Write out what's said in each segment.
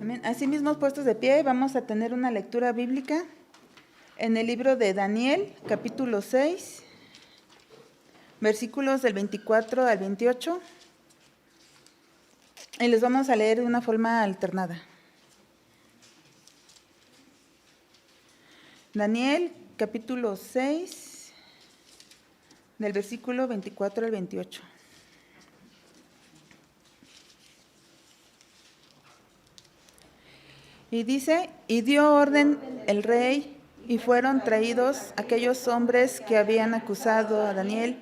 Amén. Asimismo, puestos de pie, vamos a tener una lectura bíblica en el libro de Daniel, capítulo 6, versículos del 24 al 28, y les vamos a leer de una forma alternada. Daniel, capítulo 6, del versículo 24 al 28. Y dice, y dio orden el rey, y fueron traídos aquellos hombres que habían acusado a Daniel,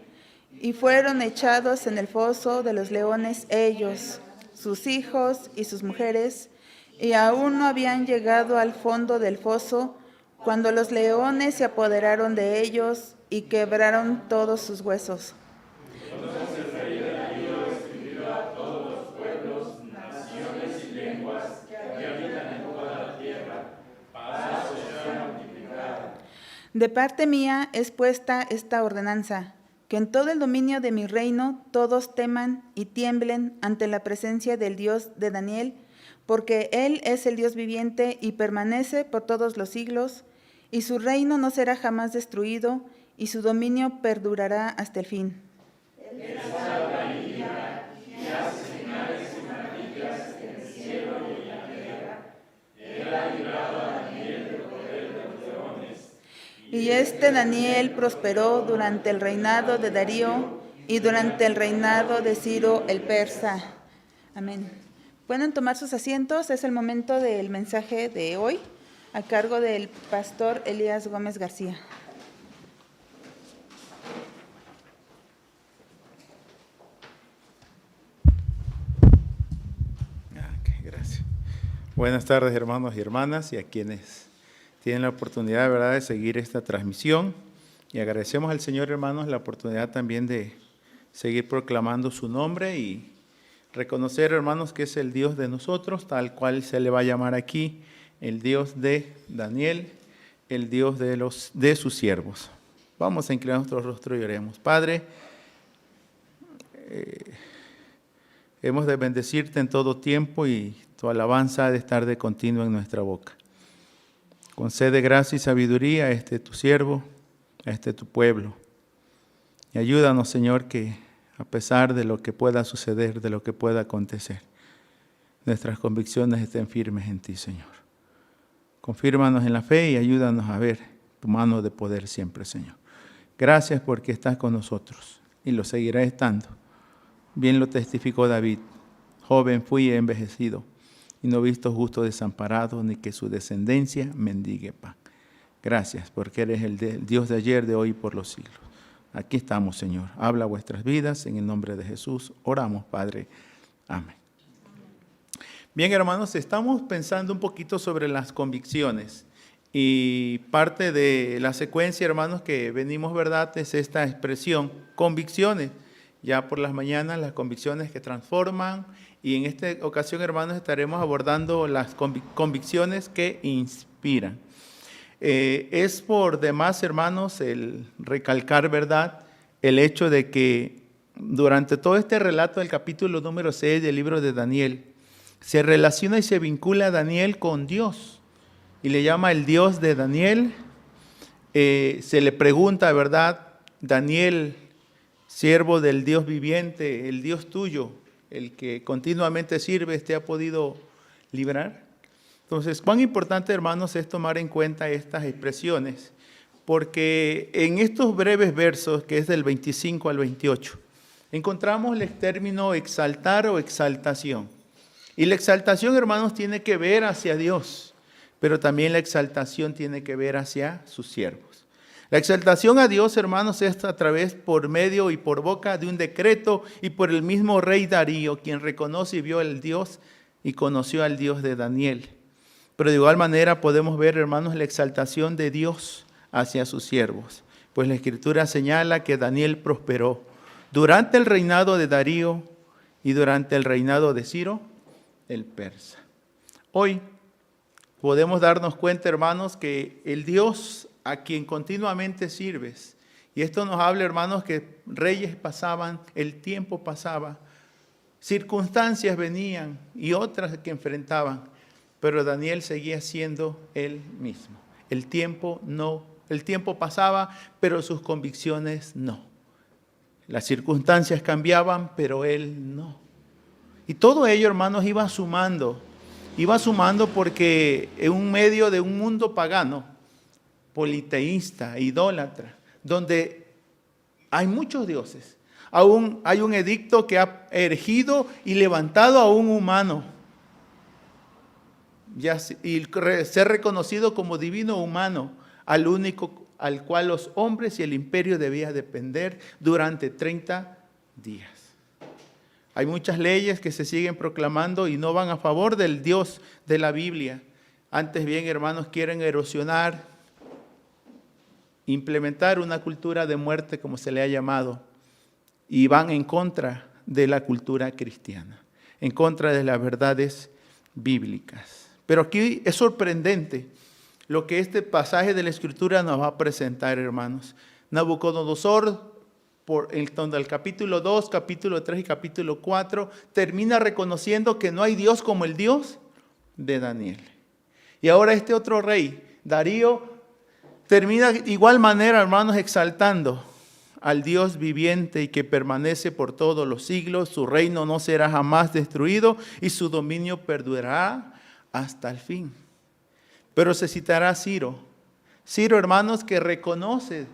y fueron echados en el foso de los leones ellos, sus hijos y sus mujeres, y aún no habían llegado al fondo del foso, cuando los leones se apoderaron de ellos y quebraron todos sus huesos. Entonces el rey Darío escribió a todos los pueblos, naciones y lenguas que habitan en toda la tierra, paz os sea multiplicada. De parte mía es puesta esta ordenanza, que en todo el dominio de mi reino todos teman y tiemblen ante la presencia del Dios de Daniel, porque Él es el Dios viviente y permanece por todos los siglos, y su reino no será jamás destruido, y su dominio perdurará hasta el fin. Él salva y libra, y hace señales y maravillas en el cielo y en la tierra. Él ha librado a Daniel del poder de los leones. Y este Daniel prosperó durante el reinado de Darío y durante el reinado de Ciro el persa. Amén. Pueden tomar sus asientos, es el momento del mensaje de hoy, a cargo del pastor Elías Gómez García. Gracias. Buenas tardes, hermanos y hermanas, y a quienes tienen la oportunidad, ¿verdad?, de seguir esta transmisión. Y agradecemos al Señor, hermanos, la oportunidad también de seguir proclamando su nombre y reconocer, hermanos, que es el Dios de nosotros, tal cual se le va a llamar aquí, el Dios de Daniel, el Dios de sus siervos. Vamos a inclinar nuestro rostro y oremos. Padre, hemos de bendecirte en todo tiempo y tu alabanza ha de estar de continuo en nuestra boca. Concede gracia y sabiduría a este tu siervo, a este tu pueblo. Y ayúdanos, Señor, que a pesar de lo que pueda suceder, de lo que pueda acontecer, nuestras convicciones estén firmes en ti, Señor. Confírmanos en la fe y ayúdanos a ver tu mano de poder siempre, Señor. Gracias porque estás con nosotros y lo seguirás estando. Bien lo testificó David. Joven fui y he envejecido, y no he visto justo desamparado, ni que su descendencia mendigue pan. Gracias porque eres el Dios de ayer, de hoy y por los siglos. Aquí estamos, Señor. Habla vuestras vidas en el nombre de Jesús. Oramos, Padre. Amén. Bien, hermanos, estamos pensando un poquito sobre las convicciones. Y parte de la secuencia, hermanos, que venimos, ¿verdad?, es esta expresión, convicciones. Ya por las mañanas, las convicciones que transforman. Y en esta ocasión, hermanos, estaremos abordando las convicciones que inspiran. Es por demás, hermanos, el recalcar, ¿verdad?, el hecho de que durante todo este relato del capítulo número 6 del libro de Daniel, se relaciona y se vincula a Daniel con Dios. Y le llama el Dios de Daniel. Se le pregunta, ¿verdad?, Daniel, siervo del Dios viviente, el Dios tuyo, el que continuamente sirves, ¿te ha podido librar? Entonces, cuán importante, hermanos, es tomar en cuenta estas expresiones, porque en estos breves versos, que es del 25 al 28, encontramos el término exaltar o exaltación. Y la exaltación, hermanos, tiene que ver hacia Dios, pero también la exaltación tiene que ver hacia sus siervos. La exaltación a Dios, hermanos, es a través, por medio y por boca de un decreto y por el mismo rey Darío, quien reconoce y vio al Dios y conoció al Dios de Daniel. Pero de igual manera podemos ver, hermanos, la exaltación de Dios hacia sus siervos. Pues la Escritura señala que Daniel prosperó durante el reinado de Darío y durante el reinado de Ciro el persa. Hoy podemos darnos cuenta, hermanos, que el Dios a quien continuamente sirves, y esto nos habla, hermanos, que reyes pasaban, el tiempo pasaba, circunstancias venían y otras que enfrentaban, pero Daniel seguía siendo él mismo. El tiempo pasaba, pero sus convicciones no. Las circunstancias cambiaban, pero él no. Y todo ello, hermanos, iba sumando porque en un medio de un mundo pagano, politeísta, idólatra, donde hay muchos dioses. Aún hay un edicto que ha erigido y levantado a un humano y ser reconocido como divino humano, al único al cual los hombres y el imperio debían depender durante 30 días. Hay muchas leyes que se siguen proclamando y no van a favor del Dios de la Biblia. Antes bien, hermanos, quieren erosionar, implementar una cultura de muerte, como se le ha llamado, y van en contra de la cultura cristiana, en contra de las verdades bíblicas. Pero aquí es sorprendente lo que este pasaje de la Escritura nos va a presentar, hermanos. Nabucodonosor, donde el capítulo 2, capítulo 3 y capítulo 4, termina reconociendo que no hay Dios como el Dios de Daniel. Y ahora este otro rey, Darío, termina de igual manera, hermanos, exaltando al Dios viviente y que permanece por todos los siglos. Su reino no será jamás destruido y su dominio perdurará hasta el fin. Pero se citará a Ciro. Ciro, hermanos, que reconoce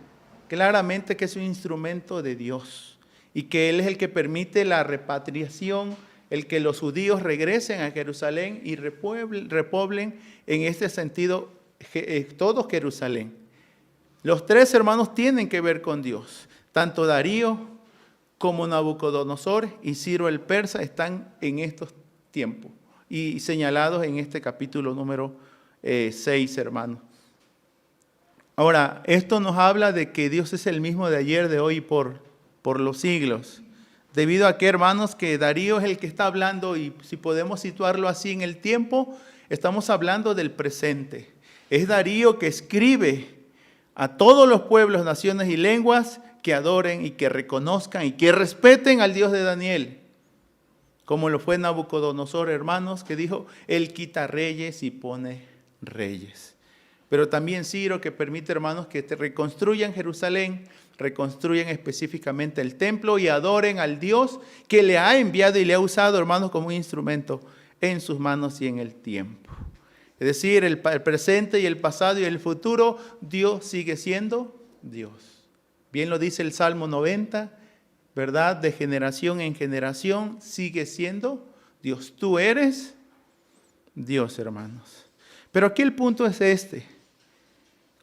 claramente que es un instrumento de Dios y que Él es el que permite la repatriación, el que los judíos regresen a Jerusalén y repoblen en este sentido todo Jerusalén. Los tres hermanos tienen que ver con Dios. Tanto Darío como Nabucodonosor y Ciro el persa están en estos tiempos y señalados en este capítulo número 6, hermanos. Ahora, esto nos habla de que Dios es el mismo de ayer, de hoy y por los siglos. Debido a que, hermanos, que Darío es el que está hablando, y si podemos situarlo así en el tiempo, estamos hablando del presente. Es Darío que escribe a todos los pueblos, naciones y lenguas que adoren y que reconozcan y que respeten al Dios de Daniel. Como lo fue Nabucodonosor, hermanos, que dijo, Él quita reyes y pone reyes. Pero también Ciro, que permite, hermanos, que reconstruyan Jerusalén, reconstruyan específicamente el templo y adoren al Dios que le ha enviado y le ha usado, hermanos, como un instrumento en sus manos y en el tiempo. Es decir, el presente y el pasado y el futuro, Dios sigue siendo Dios. Bien lo dice el Salmo 90, ¿verdad? De generación en generación sigue siendo Dios. Tú eres Dios, hermanos. Pero aquí el punto es este.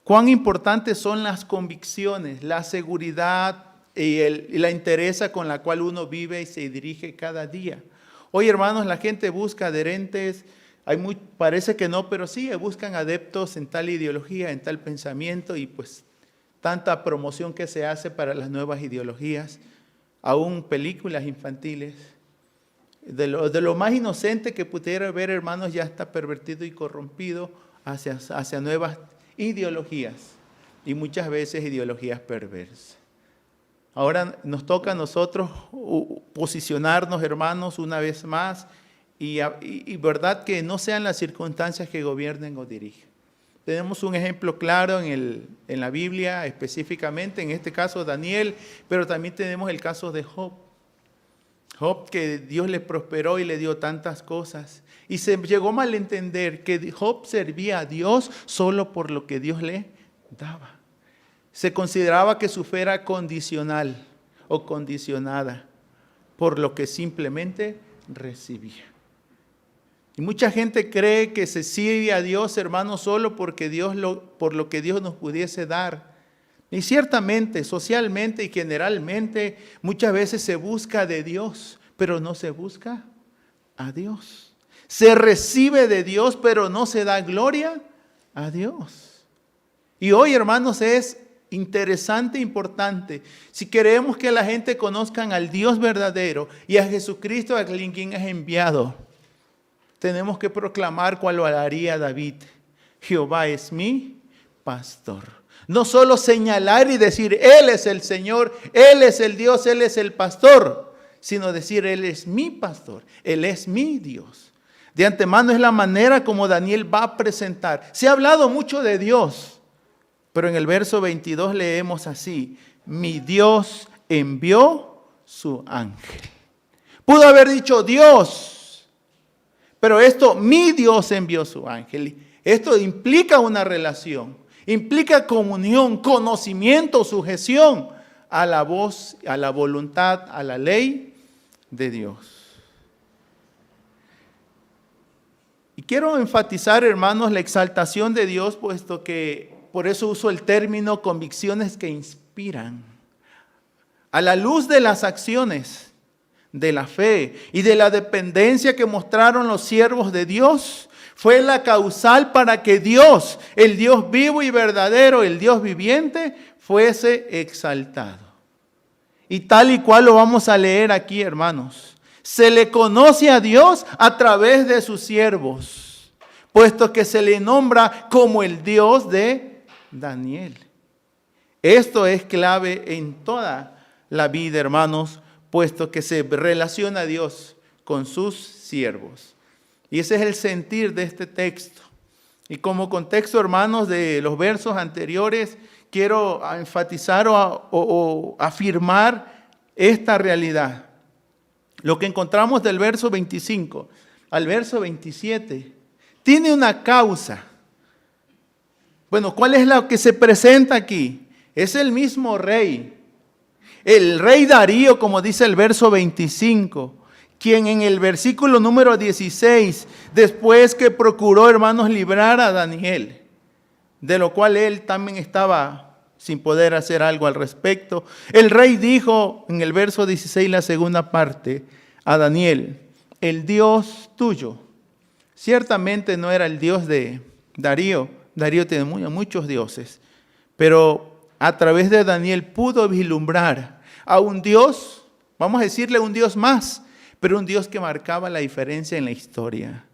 Cuán importantes son las convicciones, la seguridad y la entereza con la cual uno vive y se dirige cada día. Hoy, hermanos, la gente busca adherentes, parece que no, pero sí, buscan adeptos en tal ideología, en tal pensamiento, y pues tanta promoción que se hace para las nuevas ideologías, aún películas infantiles. De lo más inocente que pudiera ver, hermanos, ya está pervertido y corrompido hacia nuevas ideologías, y muchas veces ideologías perversas. Ahora nos toca a nosotros posicionarnos, hermanos, una vez más, y verdad que no sean las circunstancias que gobiernen o dirigen. Tenemos un ejemplo claro en la Biblia, específicamente, en este caso Daniel, pero también tenemos el caso de Job. Job, que Dios le prosperó y le dio tantas cosas. Y se llegó a malentender que Job servía a Dios solo por lo que Dios le daba. Se consideraba que su fe era condicional o condicionada por lo que simplemente recibía. Y mucha gente cree que se sirve a Dios, hermanos, solo porque por lo que Dios nos pudiese dar. Y ciertamente, socialmente y generalmente, muchas veces se busca de Dios, pero no se busca a Dios. Se recibe de Dios, pero no se da gloria a Dios. Y hoy, hermanos, es interesante e importante. Si queremos que la gente conozca al Dios verdadero y a Jesucristo, a quien es enviado, tenemos que proclamar cuál lo haría David. Jehová es mi pastor. No solo señalar y decir, Él es el Señor, Él es el Dios, Él es el pastor, sino decir, Él es mi pastor, Él es mi Dios. De antemano es la manera como Daniel va a presentar. Se ha hablado mucho de Dios, pero en el verso 22 leemos así: mi Dios envió su ángel. Pudo haber dicho Dios, pero mi Dios envió su ángel. Esto implica una relación, implica comunión, conocimiento, sujeción a la voz, a la voluntad, a la ley de Dios. Y quiero enfatizar, hermanos, la exaltación de Dios, puesto que por eso uso el término convicciones que inspiran. A la luz de las acciones de la fe y de la dependencia que mostraron los siervos de Dios, fue la causal para que Dios, el Dios vivo y verdadero, el Dios viviente, fuese exaltado. Y tal y cual lo vamos a leer aquí, hermanos. Se le conoce a Dios a través de sus siervos, puesto que se le nombra como el Dios de Daniel. Esto es clave en toda la vida, hermanos, puesto que se relaciona a Dios con sus siervos. Y ese es el sentir de este texto. Y como contexto, hermanos, de los versos anteriores, quiero enfatizar o afirmar esta realidad. Lo que encontramos del verso 25 al verso 27 tiene una causa. Bueno, ¿cuál es la que se presenta aquí? Es el mismo rey. El rey Darío, como dice el verso 25, quien en el versículo número 16, después que procuró, hermanos, librar a Daniel, de lo cual él también estaba sin poder hacer algo al respecto, el rey dijo en el verso 16, la segunda parte, a Daniel: el Dios tuyo ciertamente no era el Dios de Darío. Darío tiene muchos dioses, pero a través de Daniel pudo vislumbrar a un Dios, vamos a decirle un Dios más, pero un Dios que marcaba la diferencia en la historia.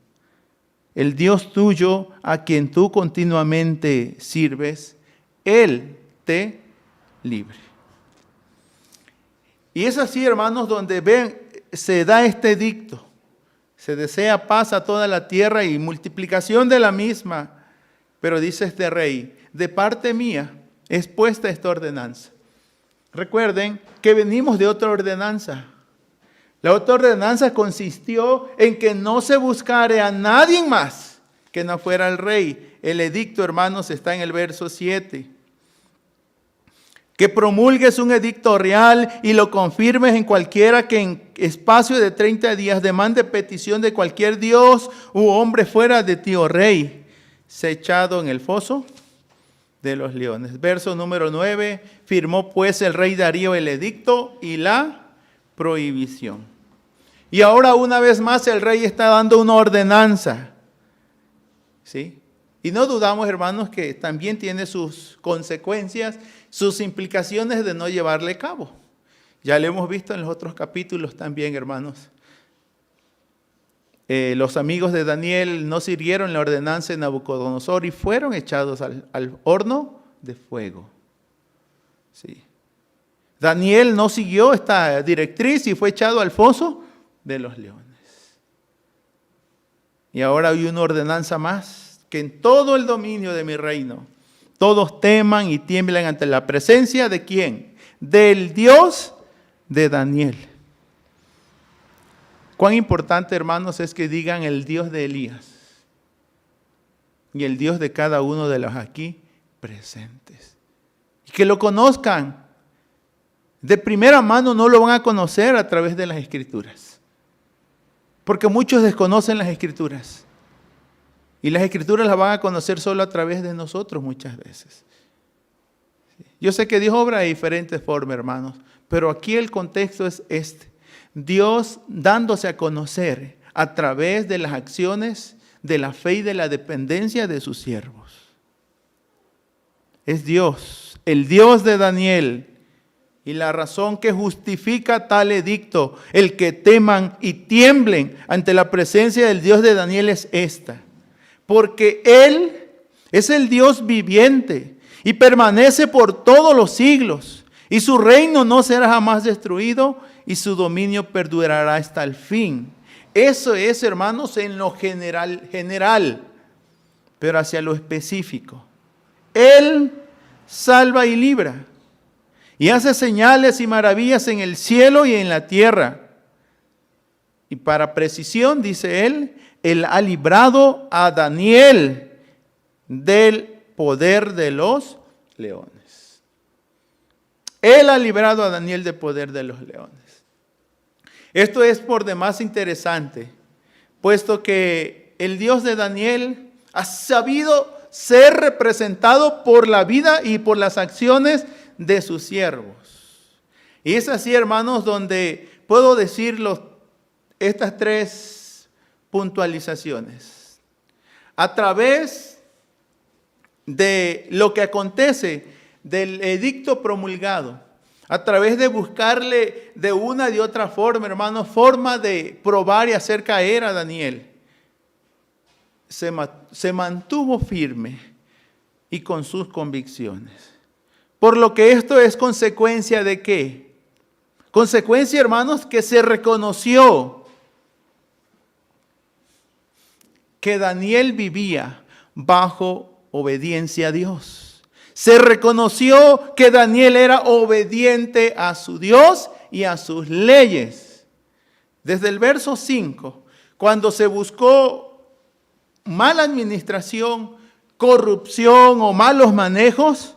El Dios tuyo, a quien tú continuamente sirves, Él te libre. Y es así, hermanos, donde ven, se da este edicto. Se desea paz a toda la tierra y multiplicación de la misma. Pero dice este rey: de parte mía es puesta esta ordenanza. Recuerden que venimos de otra ordenanza. La otra ordenanza consistió en que no se buscare a nadie más que no fuera el rey. El edicto, hermanos, está en el verso 7. Que promulgues un edicto real y lo confirmes en cualquiera que en espacio de 30 días demande petición de cualquier dios u hombre fuera de ti, oh rey, sea echado en el foso de los leones. Verso número 9. Firmó pues el rey Darío el edicto y la prohibición. Y ahora una vez más el rey está dando una ordenanza. ¿Sí? Y no dudamos, hermanos, que también tiene sus consecuencias, sus implicaciones de no llevarle a cabo. Ya lo hemos visto en los otros capítulos también, hermanos. Los amigos de Daniel no siguieron la ordenanza de Nabucodonosor y fueron echados al horno de fuego. Sí. Daniel no siguió esta directriz y fue echado al foso de los leones. Y ahora hay una ordenanza más, que en todo el dominio de mi reino todos teman y tiemblan ante la presencia de ¿quién? Del Dios de Daniel. Cuán importante, hermanos, es que digan el Dios de Elías y el Dios de cada uno de los aquí presentes. Y que lo conozcan. De primera mano no lo van a conocer a través de las Escrituras. Porque muchos desconocen las Escrituras. Y las Escrituras las van a conocer solo a través de nosotros muchas veces. Yo sé que Dios obra de diferentes formas, hermanos, pero aquí el contexto es este. Dios dándose a conocer a través de las acciones de la fe y de la dependencia de sus siervos. Es Dios, el Dios de Daniel. Y la razón que justifica tal edicto, el que teman y tiemblen ante la presencia del Dios de Daniel, es esta. Porque Él es el Dios viviente y permanece por todos los siglos. Y su reino no será jamás destruido y su dominio perdurará hasta el fin. Eso es, hermanos, en lo general, pero hacia lo específico. Él salva y libra, y hace señales y maravillas en el cielo y en la tierra. Y para precisión, dice él ha librado a Daniel del poder de los leones. Él ha librado a Daniel del poder de los leones. Esto es por demás interesante, puesto que el Dios de Daniel ha sabido ser representado por la vida y por las acciones de sus siervos. Y es así, hermanos, donde puedo decir estas tres puntualizaciones. A través de lo que acontece del edicto promulgado, a través de buscarle de una y otra forma, hermanos, forma de probar y hacer caer a Daniel, se mantuvo firme y con sus convicciones. Por lo que esto es consecuencia de ¿qué? Consecuencia, hermanos, que se reconoció que Daniel vivía bajo obediencia a Dios. Se reconoció que Daniel era obediente a su Dios y a sus leyes. Desde el verso 5, cuando se buscó mala administración, corrupción o malos manejos,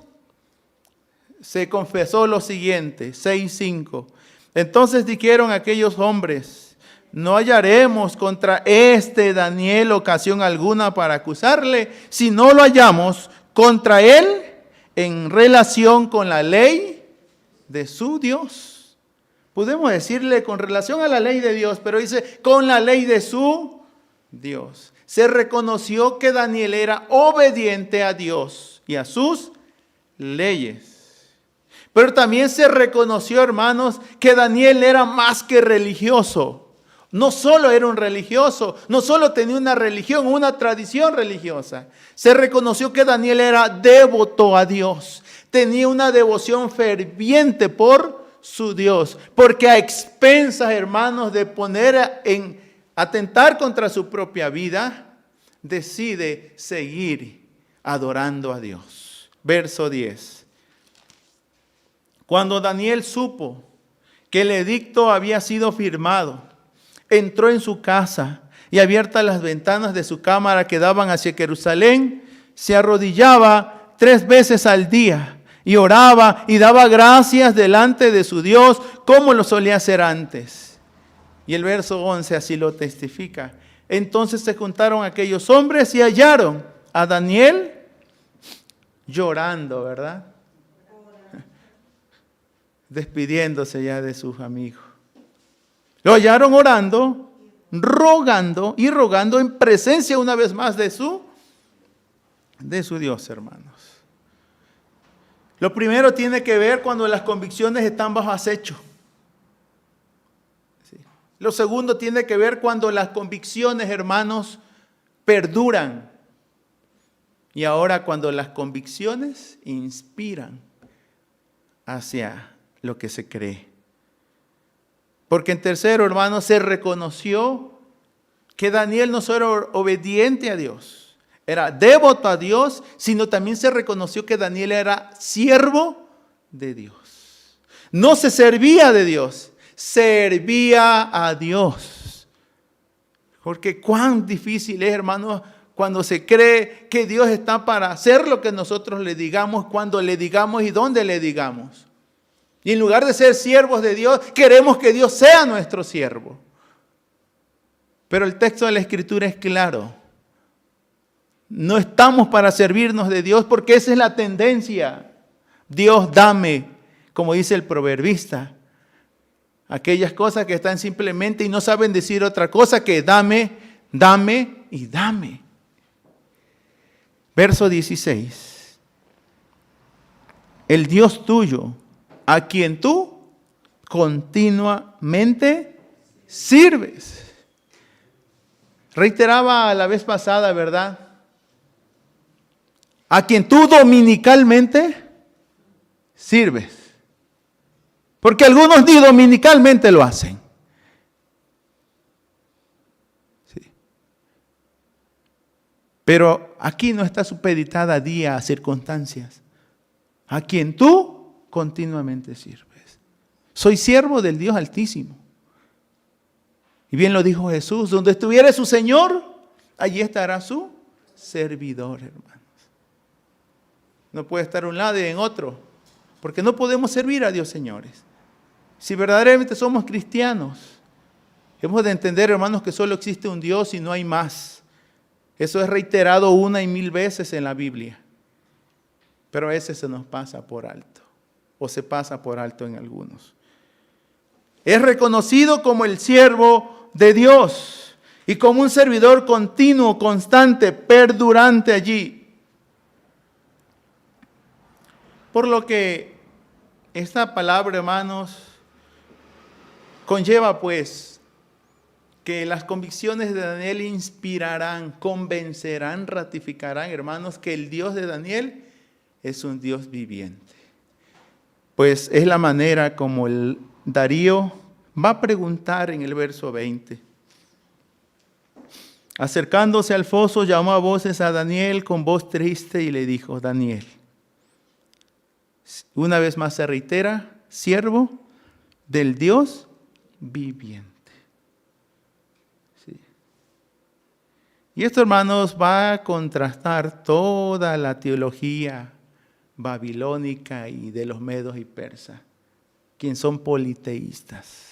se confesó lo siguiente, 6:5. Entonces dijeron aquellos hombres: no hallaremos contra este Daniel ocasión alguna para acusarle, si no lo hallamos contra él en relación con la ley de su Dios. Podemos decirle con relación a la ley de Dios, pero dice con la ley de su Dios. Se reconoció que Daniel era obediente a Dios y a sus leyes. Pero también se reconoció, hermanos, que Daniel era más que religioso. No solo era un religioso, no solo tenía una religión, una tradición religiosa. Se reconoció que Daniel era devoto a Dios. Tenía una devoción ferviente por su Dios. Porque a expensas, hermanos, de poner en atentar contra su propia vida, decide seguir adorando a Dios. Verso 10. Cuando Daniel supo que el edicto había sido firmado, entró en su casa y abiertas las ventanas de su cámara que daban hacia Jerusalén, se arrodillaba 3 veces al día y oraba y daba gracias delante de su Dios como lo solía hacer antes. Y el verso 11 así lo testifica. Entonces se juntaron aquellos hombres y hallaron a Daniel llorando, ¿verdad? Despidiéndose ya de sus amigos. Lo hallaron orando, rogando y rogando en presencia una vez más de su Dios, hermanos. Lo primero tiene que ver cuando las convicciones están bajo acecho. Sí. Lo segundo tiene que ver cuando las convicciones, hermanos, perduran. Y ahora cuando las convicciones inspiran hacia lo que se cree. Porque en tercero, hermanos, se reconoció que Daniel no solo era obediente a Dios, era devoto a Dios, sino también se reconoció que Daniel era siervo de Dios. No se servía de Dios, servía a Dios. Porque cuán difícil es, hermanos, cuando se cree que Dios está para hacer lo que nosotros le digamos, cuando le digamos y dónde le digamos. Y en lugar de ser siervos de Dios, queremos que Dios sea nuestro siervo. Pero el texto de la Escritura es claro. No estamos para servirnos de Dios porque esa es la tendencia. Dios dame, como dice el proverbista. Aquellas cosas que están simplemente y no saben decir otra cosa que dame, dame y dame. Verso 16. El Dios tuyo, a quien tú continuamente sirves. Reiteraba la vez pasada, ¿verdad? A quien tú dominicalmente sirves. Porque algunos ni dominicalmente lo hacen. Pero aquí no está supeditada día a circunstancias. A quien tú continuamente sirves. Soy siervo del Dios Altísimo. Y bien lo dijo Jesús, donde estuviere su Señor, allí estará su servidor, hermanos. No puede estar un lado y en otro, porque no podemos servir a Dios, señores. Si verdaderamente somos cristianos, hemos de entender, hermanos, que solo existe un Dios y no hay más. Eso es reiterado 1 y 1000 veces en la Biblia. Pero a veces se nos pasa por alto, o se pasa por alto en algunos. Es reconocido como el siervo de Dios y como un servidor continuo, constante, perdurante allí. Por lo que esta palabra, hermanos, conlleva pues que las convicciones de Daniel inspirarán, convencerán, ratificarán, hermanos, que el Dios de Daniel es un Dios viviente. Pues es la manera como el Darío va a preguntar en el verso 20. Acercándose al foso, llamó a voces a Daniel con voz triste y le dijo: Daniel, una vez más se reitera, siervo del Dios viviente. Sí. Y esto, hermanos, va a contrastar toda la teología babilónica y de los medos y persas, quienes son politeístas.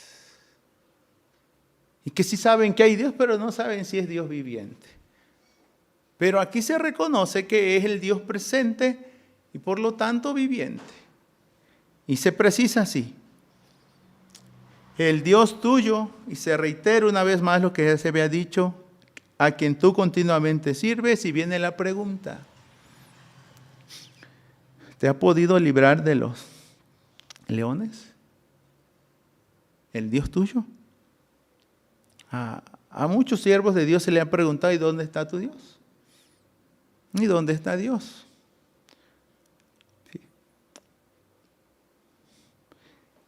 Y que sí saben que hay Dios, pero no saben si es Dios viviente. Pero aquí se reconoce que es el Dios presente y por lo tanto viviente. Y se precisa así: el Dios tuyo, y se reitera una vez más lo que ya se había dicho, a quien tú continuamente sirves. Y viene la pregunta: ¿te ha podido librar de los leones? ¿El Dios tuyo? A muchos siervos de Dios se le han preguntado: ¿y dónde está tu Dios? ¿Y dónde está Dios? Sí.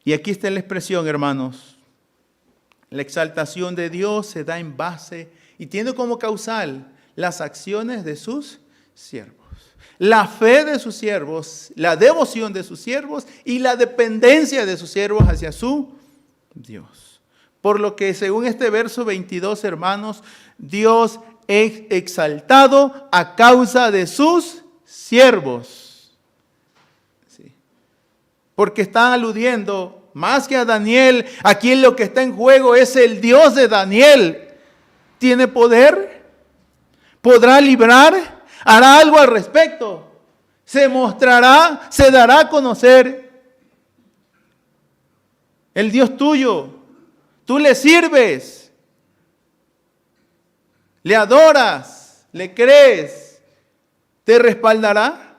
Y aquí está la expresión, hermanos. La exaltación de Dios se da en base y tiene como causal las acciones de sus siervos. La fe de sus siervos, la devoción de sus siervos y la dependencia de sus siervos hacia su Dios. Por lo que, según este verso 22, hermanos, Dios es exaltado a causa de sus siervos. Sí. Porque están aludiendo más que a Daniel. Aquí lo que está en juego es el Dios de Daniel. ¿Tiene poder? ¿Podrá librar? ¿Hará algo al respecto? ¿Se mostrará? ¿Se dará a conocer? El Dios tuyo. Tú le sirves, le adoras, le crees, ¿te respaldará?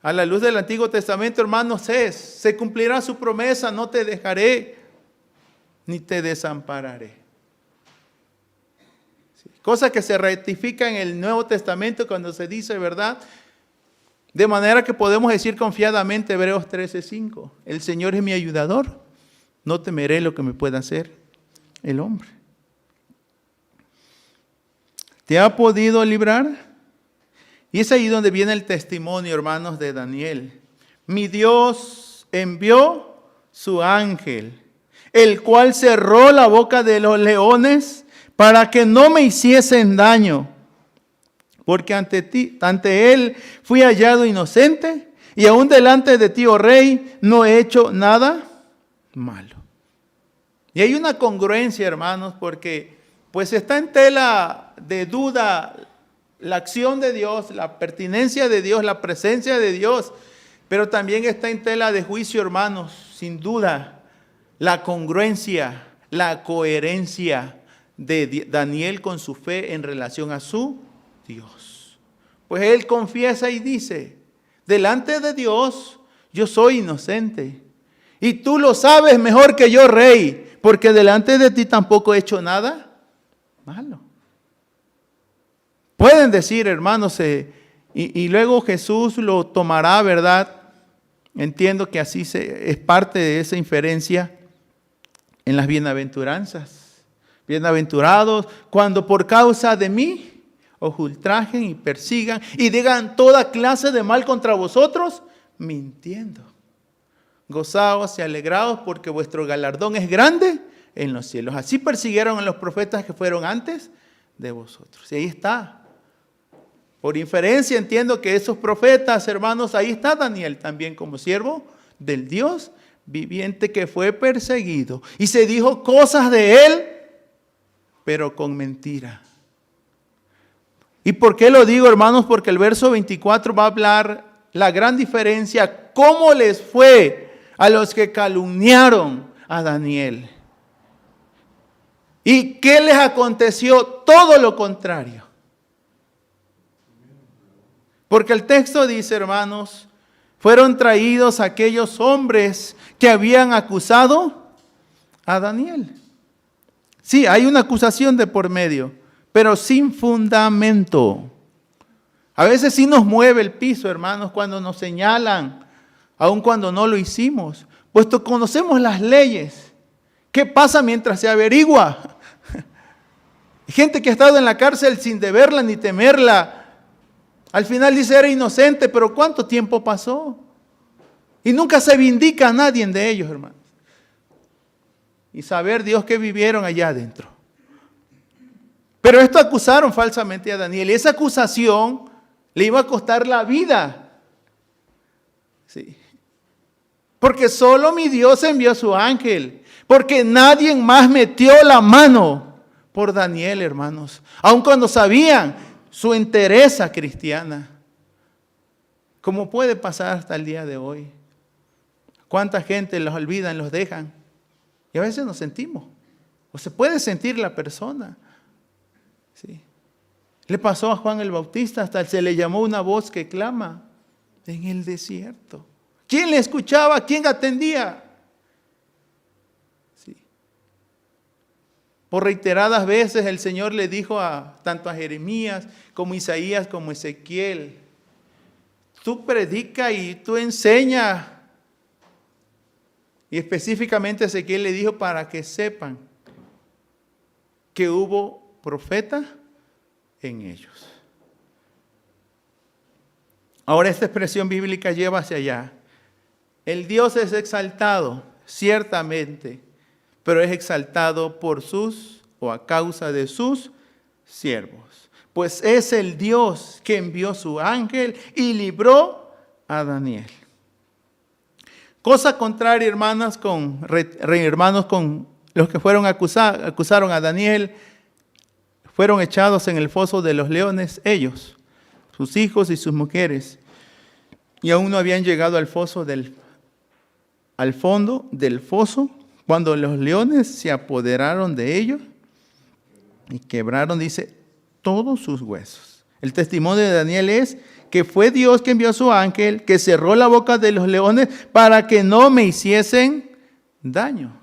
A la luz del Antiguo Testamento, hermanos, se cumplirá su promesa: no te dejaré ni te desampararé. Cosa que se ratifica en el Nuevo Testamento cuando se dice, ¿verdad? De manera que podemos decir confiadamente, Hebreos 13:5, el Señor es mi ayudador. No temeré lo que me pueda hacer el hombre. ¿Te ha podido librar? Y es ahí donde viene el testimonio, hermanos, de Daniel. Mi Dios envió su ángel, el cual cerró la boca de los leones para que no me hiciesen daño. Porque ante él fui hallado inocente y aún delante de ti, oh rey, no he hecho nada malo. Y hay una congruencia, hermanos, porque pues está en tela de duda la acción de Dios, la pertinencia de Dios, la presencia de Dios, pero también está en tela de juicio, hermanos, sin duda, la congruencia, la coherencia de Daniel con su fe en relación a su Dios. Pues él confiesa y dice: delante de Dios yo soy inocente. Y tú lo sabes mejor que yo, rey, porque delante de ti tampoco he hecho nada malo. Pueden decir, hermanos, y luego Jesús lo tomará, ¿verdad? Entiendo que así es parte de esa inferencia en las bienaventuranzas. Bienaventurados cuando por causa de mí os ultrajen y persigan y digan toda clase de mal contra vosotros, mintiendo. Gozaos y alegraos porque vuestro galardón es grande en los cielos. Así persiguieron a los profetas que fueron antes de vosotros. Y ahí está. Por inferencia entiendo que esos profetas, hermanos, ahí está Daniel también como siervo del Dios viviente que fue perseguido. Y se dijo cosas de él, pero con mentira. ¿Y por qué lo digo, hermanos? Porque el verso 24 va a hablar la gran diferencia, cómo les fue a los que calumniaron a Daniel. ¿Y qué les aconteció? Todo lo contrario. Porque el texto dice, hermanos, fueron traídos aquellos hombres que habían acusado a Daniel. Sí, hay una acusación de por medio, pero sin fundamento. A veces sí nos mueve el piso, hermanos, cuando nos señalan, aun cuando no lo hicimos, puesto conocemos las leyes. ¿Qué pasa mientras se averigua? Gente que ha estado en la cárcel sin deberla ni temerla. Al final dice era inocente, pero ¿cuánto tiempo pasó? Y nunca se vindica a nadie de ellos, hermanos. Y saber Dios que vivieron allá adentro. Pero esto acusaron falsamente a Daniel. Y esa acusación le iba a costar la vida. Sí. Porque solo mi Dios envió a su ángel. Porque nadie más metió la mano por Daniel, hermanos. Aun cuando sabían su entereza cristiana. ¿Cómo puede pasar hasta el día de hoy? ¿Cuánta gente los olvidan, los dejan? Y a veces nos sentimos. O se puede sentir la persona. ¿Sí? Le pasó a Juan el Bautista, hasta se le llamó una voz que clama en el desierto. ¿Quién le escuchaba? ¿Quién atendía? Sí. Por reiteradas veces el Señor le dijo tanto a Jeremías como Isaías como Ezequiel, tú predica y tú enseña. Y específicamente Ezequiel le dijo para que sepan que hubo profeta en ellos. Ahora esta expresión bíblica lleva hacia allá. El Dios es exaltado, ciertamente, pero es exaltado por sus o a causa de sus siervos. Pues es el Dios que envió su ángel y libró a Daniel. Cosa contraria, hermanos, con los que fueron acusaron a Daniel, fueron echados en el foso de los leones, ellos, sus hijos y sus mujeres, y aún no habían llegado al fondo del foso, cuando los leones se apoderaron de ellos y quebraron, dice, todos sus huesos. El testimonio de Daniel es que fue Dios que envió a su ángel, que cerró la boca de los leones para que no me hiciesen daño.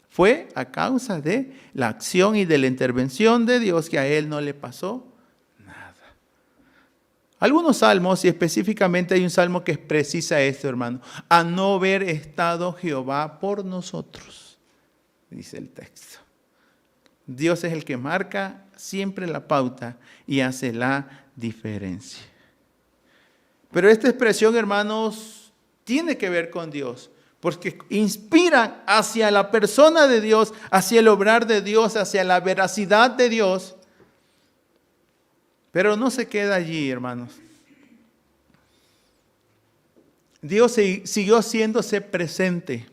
Fue a causa de la acción y de la intervención de Dios que a él no le pasó nada. Algunos salmos, y específicamente hay un salmo que precisa esto, hermano. A no haber estado Jehová por nosotros, dice el texto. Dios es el que marca siempre la pauta y hace la diferencia. Pero esta expresión, hermanos, tiene que ver con Dios, porque inspira hacia la persona de Dios, hacia el obrar de Dios, hacia la veracidad de Dios. Pero no se queda allí, hermanos. Dios siguió haciéndose presente.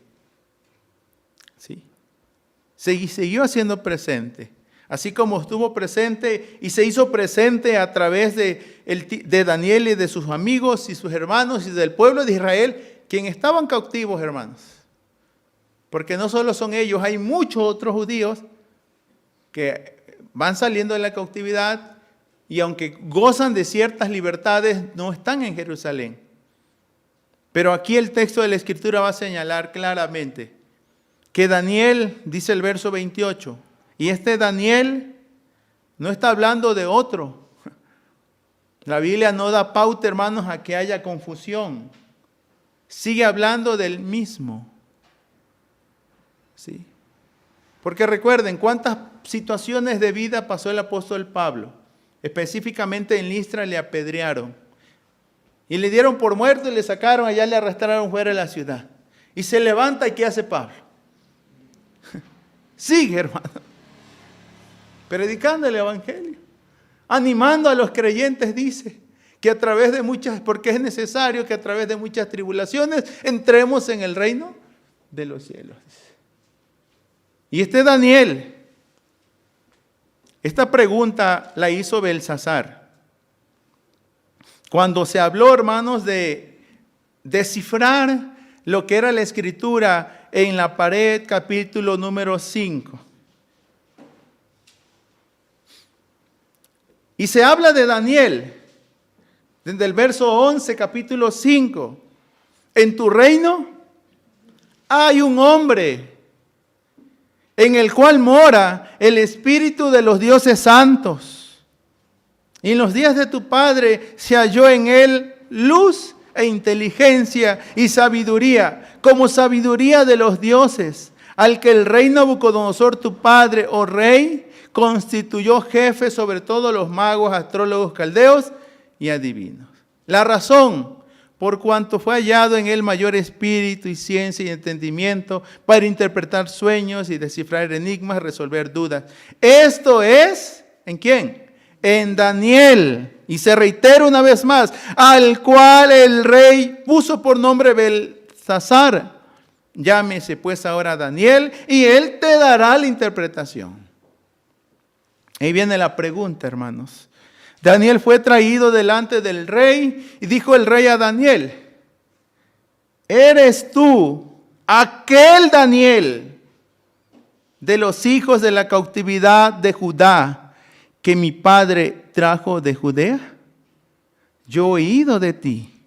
¿Sí? Siguió haciendo presente. Así como estuvo presente y se hizo presente a través de Daniel y de sus amigos y sus hermanos y del pueblo de Israel, quienes estaban cautivos, hermanos. Porque no solo son ellos, hay muchos otros judíos que van saliendo de la cautividad y aunque gozan de ciertas libertades, no están en Jerusalén. Pero aquí el texto de la Escritura va a señalar claramente que Daniel, dice el verso 28, y este Daniel no está hablando de otro. La Biblia no da pauta, hermanos, a que haya confusión. Sigue hablando del mismo. ¿Sí? Porque recuerden, ¿cuántas situaciones de vida pasó el apóstol Pablo? Específicamente en Listra le apedrearon. Y le dieron por muerto y le sacaron, allá le arrastraron fuera de la ciudad. Y se levanta y ¿qué hace Pablo? Sigue, hermano. Predicando el evangelio. Animando a los creyentes, dice. Que a través de muchas, porque es necesario que a través de muchas tribulaciones entremos en el reino de los cielos. Y Daniel, esta pregunta la hizo Belsasar. Cuando se habló, hermanos, de descifrar lo que era la escritura en la pared, capítulo número 5. Y se habla de Daniel, desde el verso 11, capítulo 5. En tu reino hay un hombre en el cual mora el espíritu de los dioses santos. Y en los días de tu padre se halló en él luz e inteligencia y sabiduría, como sabiduría de los dioses, al que el rey Nabucodonosor, tu padre, oh rey, constituyó jefe sobre todos los magos, astrólogos, caldeos y adivinos. La razón, por cuanto fue hallado en él mayor espíritu y ciencia y entendimiento para interpretar sueños y descifrar enigmas, resolver dudas. Esto es, ¿en quién? En Daniel. Y se reitera una vez más, al cual el rey puso por nombre Belsasar. Llámese pues ahora Daniel y él te dará la interpretación. Ahí viene la pregunta, hermanos. Daniel fue traído delante del rey y dijo el rey a Daniel, ¿eres tú aquel Daniel de los hijos de la cautividad de Judá que mi padre trajo de Judea? Yo he oído de ti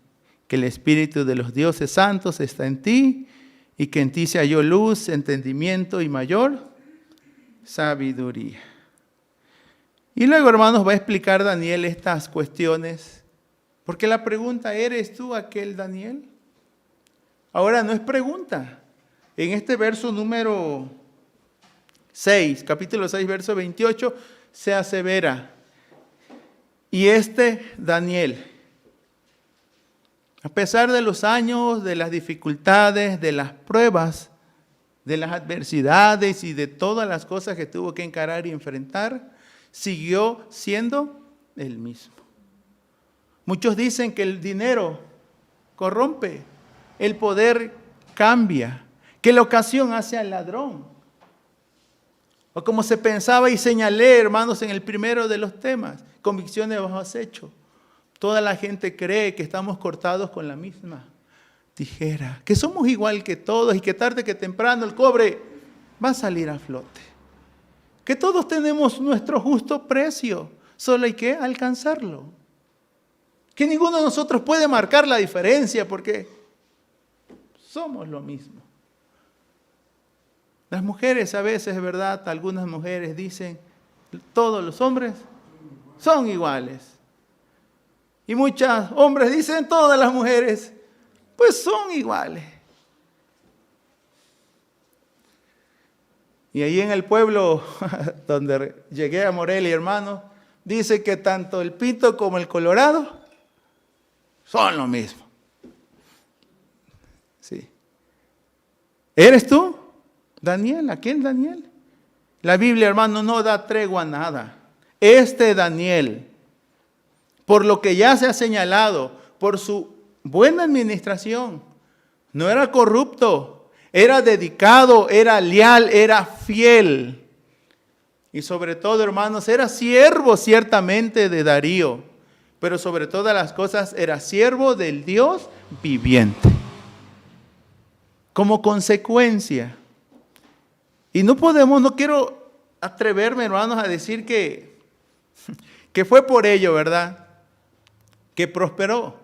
que el espíritu de los dioses santos está en ti y que en ti se halló luz, entendimiento y mayor sabiduría. Y luego, hermanos, va a explicar Daniel estas cuestiones. Porque la pregunta, ¿eres tú aquel Daniel? Ahora no es pregunta. En este verso número 6, capítulo 6, verso 28, se asevera. Y Daniel, a pesar de los años, de las dificultades, de las pruebas, de las adversidades y de todas las cosas que tuvo que encarar y enfrentar, siguió siendo el mismo. Muchos dicen que el dinero corrompe, el poder cambia, que la ocasión hace al ladrón. O como se pensaba y señalé, hermanos, en el primero de los temas, convicciones bajo acecho. Toda la gente cree que estamos cortados con la misma tijera, que somos igual que todos y que tarde que temprano el cobre va a salir a flote. Que todos tenemos nuestro justo precio, solo hay que alcanzarlo. Que ninguno de nosotros puede marcar la diferencia porque somos lo mismo. Las mujeres a veces, ¿verdad? Algunas mujeres dicen, todos los hombres son iguales. Y muchos hombres dicen, todas las mujeres, pues son iguales. Y ahí en el pueblo donde llegué a Morelia, hermano, dice que tanto el pito como el colorado son lo mismo. Sí. ¿Eres tú, Daniel? ¿Aquel Daniel? La Biblia, hermano, no da tregua a nada. Daniel, por lo que ya se ha señalado, por su buena administración, no era corrupto. Era dedicado, era leal, era fiel. Y sobre todo, hermanos, era siervo ciertamente de Darío. Pero sobre todas las cosas era siervo del Dios viviente. Como consecuencia. Y no quiero atreverme, hermanos, a decir que fue por ello, ¿verdad? Que prosperó.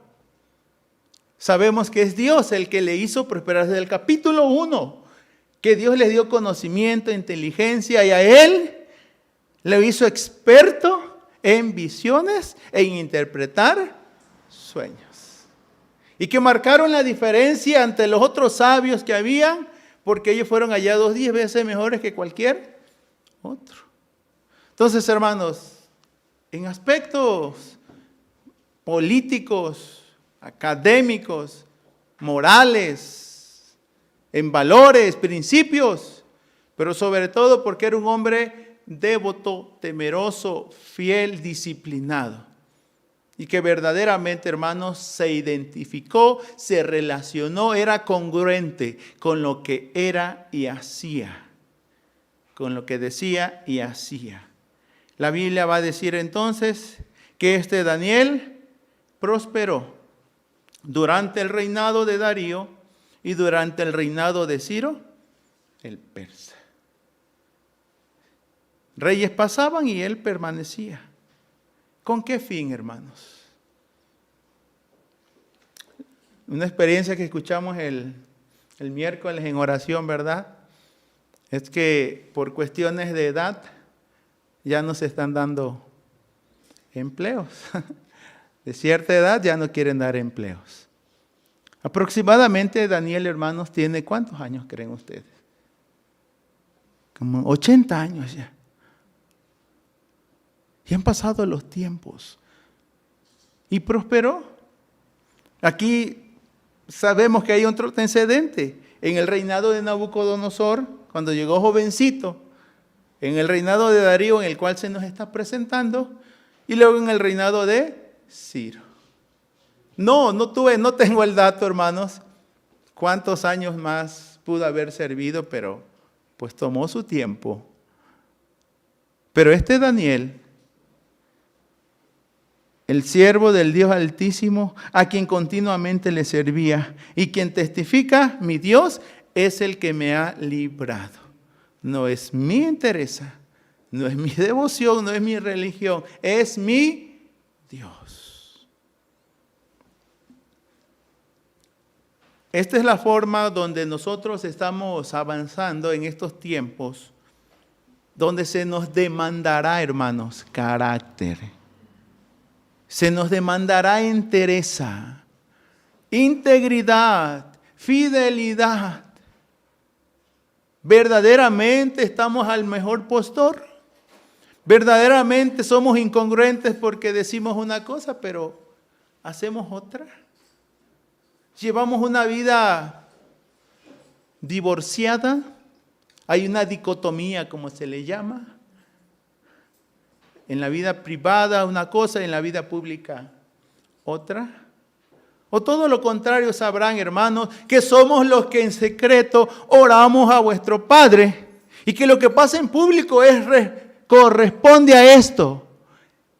Sabemos que es Dios el que le hizo prosperar desde el capítulo 1, que Dios le dio conocimiento, inteligencia y a él le hizo experto en visiones e en interpretar sueños. Y que marcaron la diferencia ante los otros sabios que habían, porque ellos fueron hallados 10 veces mejores que cualquier otro. Entonces, hermanos, en aspectos políticos, académicos, morales, en valores, principios, pero sobre todo porque era un hombre devoto, temeroso, fiel, disciplinado. Y que verdaderamente, hermanos, se identificó, se relacionó, era congruente con lo que era y hacía, con lo que decía y hacía. La Biblia va a decir entonces que este Daniel prosperó durante el reinado de Darío y durante el reinado de Ciro, el persa. Reyes pasaban y él permanecía. ¿Con qué fin, hermanos? Una experiencia que escuchamos el miércoles en oración, ¿verdad? Es que por cuestiones de edad ya no se están dando empleos. De cierta edad ya no quieren dar empleos. Aproximadamente Daniel, hermanos, tiene ¿cuántos años creen ustedes? Como 80 años ya. Y han pasado los tiempos. Y prosperó. Aquí sabemos que hay otro antecedente. En el reinado de Nabucodonosor, cuando llegó jovencito, en el reinado de Darío, en el cual se nos está presentando, y luego en el reinado de Ciro. No tengo el dato, hermanos, cuántos años más pudo haber servido, pero pues tomó su tiempo. Pero este Daniel, el siervo del Dios Altísimo, a quien continuamente le servía, y quien testifica, mi Dios es el que me ha librado. No es mi interés, no es mi devoción, no es mi religión, es mi Dios. Esta es la forma donde nosotros estamos avanzando en estos tiempos, donde se nos demandará, hermanos, carácter. Se nos demandará entereza, integridad, fidelidad. ¿Verdaderamente estamos al mejor postor? ¿Verdaderamente somos incongruentes porque decimos una cosa, pero hacemos otra? ¿Llevamos una vida divorciada? Hay una dicotomía, como se le llama. En la vida privada una cosa, en la vida pública otra. O todo lo contrario, sabrán, hermanos, que somos los que en secreto oramos a vuestro Padre y que lo que pasa en público corresponde a esto.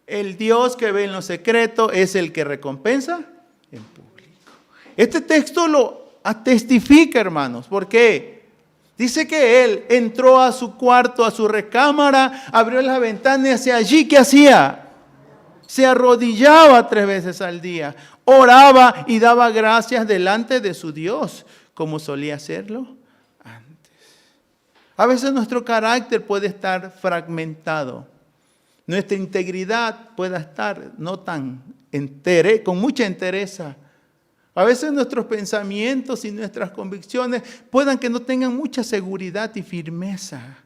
El Dios que ve en lo secreto es el que recompensa en público. Este texto lo testifica, hermanos. ¿Por qué? Dice que él entró a su cuarto, a su recámara, abrió la ventana y hacia allí, ¿qué hacía? Se arrodillaba 3 veces al día, oraba y daba gracias delante de su Dios, como solía hacerlo antes. A veces nuestro carácter puede estar fragmentado, nuestra integridad puede estar no tan con mucha entereza. A veces nuestros pensamientos y nuestras convicciones puedan que no tengan mucha seguridad y firmeza.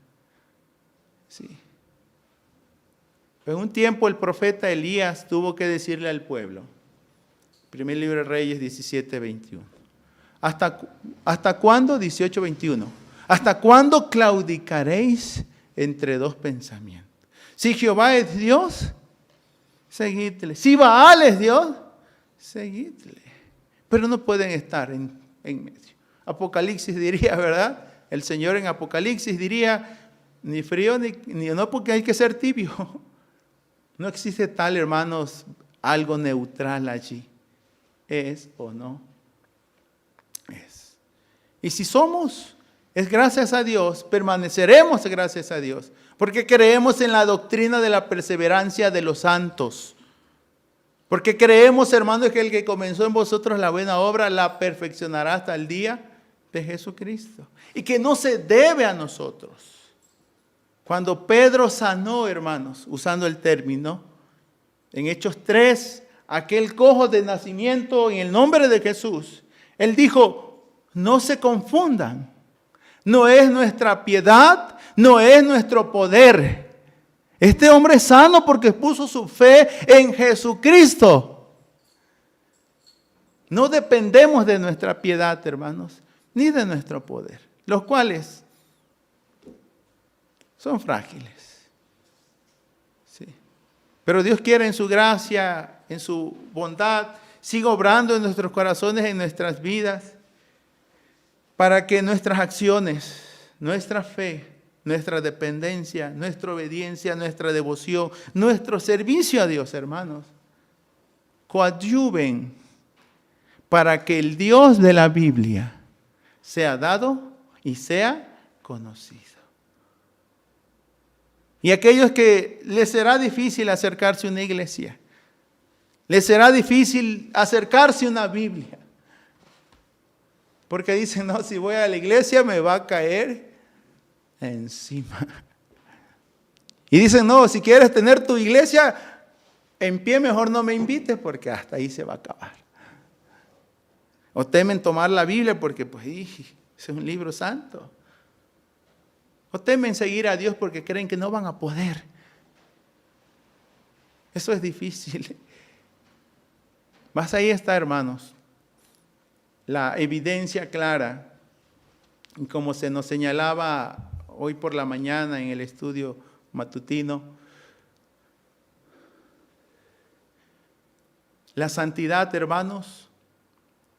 Sí. En un tiempo el profeta Elías tuvo que decirle al pueblo, primer libro de Reyes 17:21. ¿Hasta cuándo? 18:21. ¿Hasta cuándo claudicaréis entre dos pensamientos? Si Jehová es Dios, seguidle. Si Baal es Dios, seguidle. Pero no pueden estar en medio. Apocalipsis diría, ¿verdad? El Señor en Apocalipsis diría, ni frío ni no, porque hay que ser tibio. No existe tal, hermanos, algo neutral allí. ¿Es o no? Es. Y si somos, es gracias a Dios, permaneceremos gracias a Dios, porque creemos en la doctrina de la perseverancia de los santos. Porque creemos, hermanos, que el que comenzó en vosotros la buena obra la perfeccionará hasta el día de Jesucristo. Y que no se debe a nosotros. Cuando Pedro sanó, hermanos, usando el término, en Hechos 3, aquel cojo de nacimiento en el nombre de Jesús, él dijo, no se confundan. no es nuestra piedad, no es nuestro poder. Este hombre es sano porque puso su fe en Jesucristo. No dependemos de nuestra piedad, hermanos, ni de nuestro poder, los cuales son frágiles. Sí. Pero Dios quiere en su gracia, en su bondad, siga obrando en nuestros corazones, en nuestras vidas, para que nuestras acciones, nuestra fe, nuestra dependencia, nuestra obediencia, nuestra devoción, nuestro servicio a Dios, hermanos, coadyuven para que el Dios de la Biblia sea dado y sea conocido. Y aquellos que les será difícil acercarse a una iglesia, les será difícil acercarse a una Biblia, porque dicen, no, si voy a la iglesia me va a caer encima. Y dicen, no, si quieres tener tu iglesia en pie, mejor no me invites porque hasta ahí se va a acabar. O temen tomar la Biblia porque, pues, ese es un libro santo. O temen seguir a Dios porque creen que no van a poder. Eso es difícil. Más ahí está, hermanos, la evidencia clara, como se nos señalaba hoy por la mañana en el estudio matutino. La santidad, hermanos,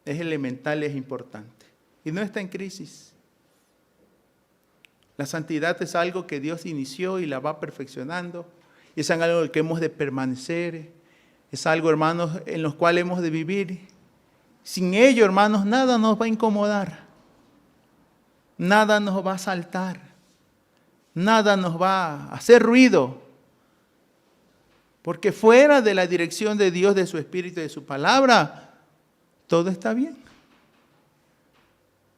es elemental, es importante. Y no está en crisis. La santidad es algo que Dios inició y la va perfeccionando. Y es algo en el que hemos de permanecer. Es algo, hermanos, en los cuales hemos de vivir. Sin ello, hermanos, nada nos va a incomodar. Nada nos va a saltar. Nada nos va a hacer ruido. Porque fuera de la dirección de Dios, de su Espíritu y de su palabra, todo está bien.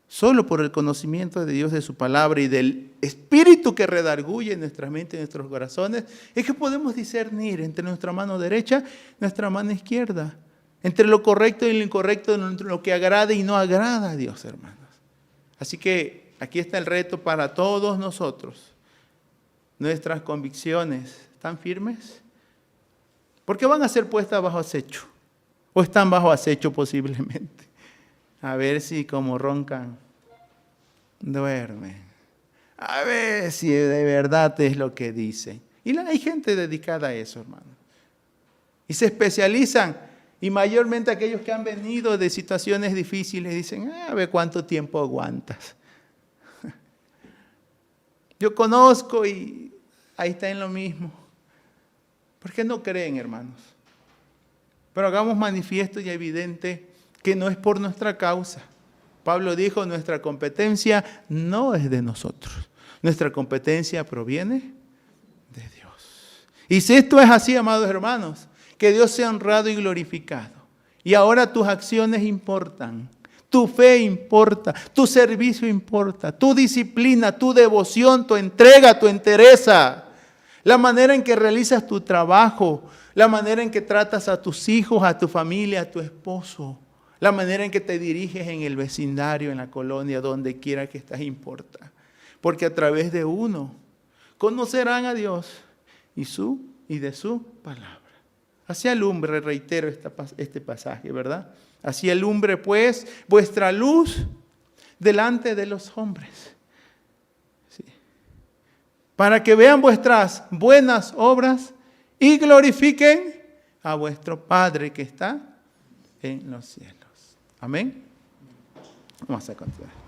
Solo por el conocimiento de Dios, de su palabra y del Espíritu que redarguye en nuestra mente y en nuestros corazones, es que podemos discernir entre nuestra mano derecha y nuestra mano izquierda, entre lo correcto y lo incorrecto, entre lo que agrada y no agrada a Dios, hermanos. Así que aquí está el reto para todos nosotros. Nuestras convicciones, ¿están firmes? Porque van a ser puestas bajo acecho, o están bajo acecho posiblemente. A ver si como roncan, duermen. A ver si de verdad es lo que dicen. Y hay gente dedicada a eso, hermano. Y se especializan, y mayormente aquellos que han venido de situaciones difíciles dicen, a ver cuánto tiempo aguantas. Yo conozco y ahí está en lo mismo. ¿Por qué no creen, hermanos? Pero hagamos manifiesto y evidente que no es por nuestra causa. Pablo dijo, nuestra competencia no es de nosotros. Nuestra competencia proviene de Dios. Y si esto es así, amados hermanos, que Dios sea honrado y glorificado. Y ahora tus acciones importan. Tu fe importa, tu servicio importa, tu disciplina, tu devoción, tu entrega, tu entereza. La manera en que realizas tu trabajo, la manera en que tratas a tus hijos, a tu familia, a tu esposo, la manera en que te diriges en el vecindario, en la colonia, donde quiera que estás, importa. Porque a través de uno conocerán a Dios y de su palabra. Así alumbre, reitero este pasaje, ¿verdad? Así alumbre pues vuestra luz delante de los hombres. Para que vean vuestras buenas obras y glorifiquen a vuestro Padre que está en los cielos. Amén. Vamos a continuar.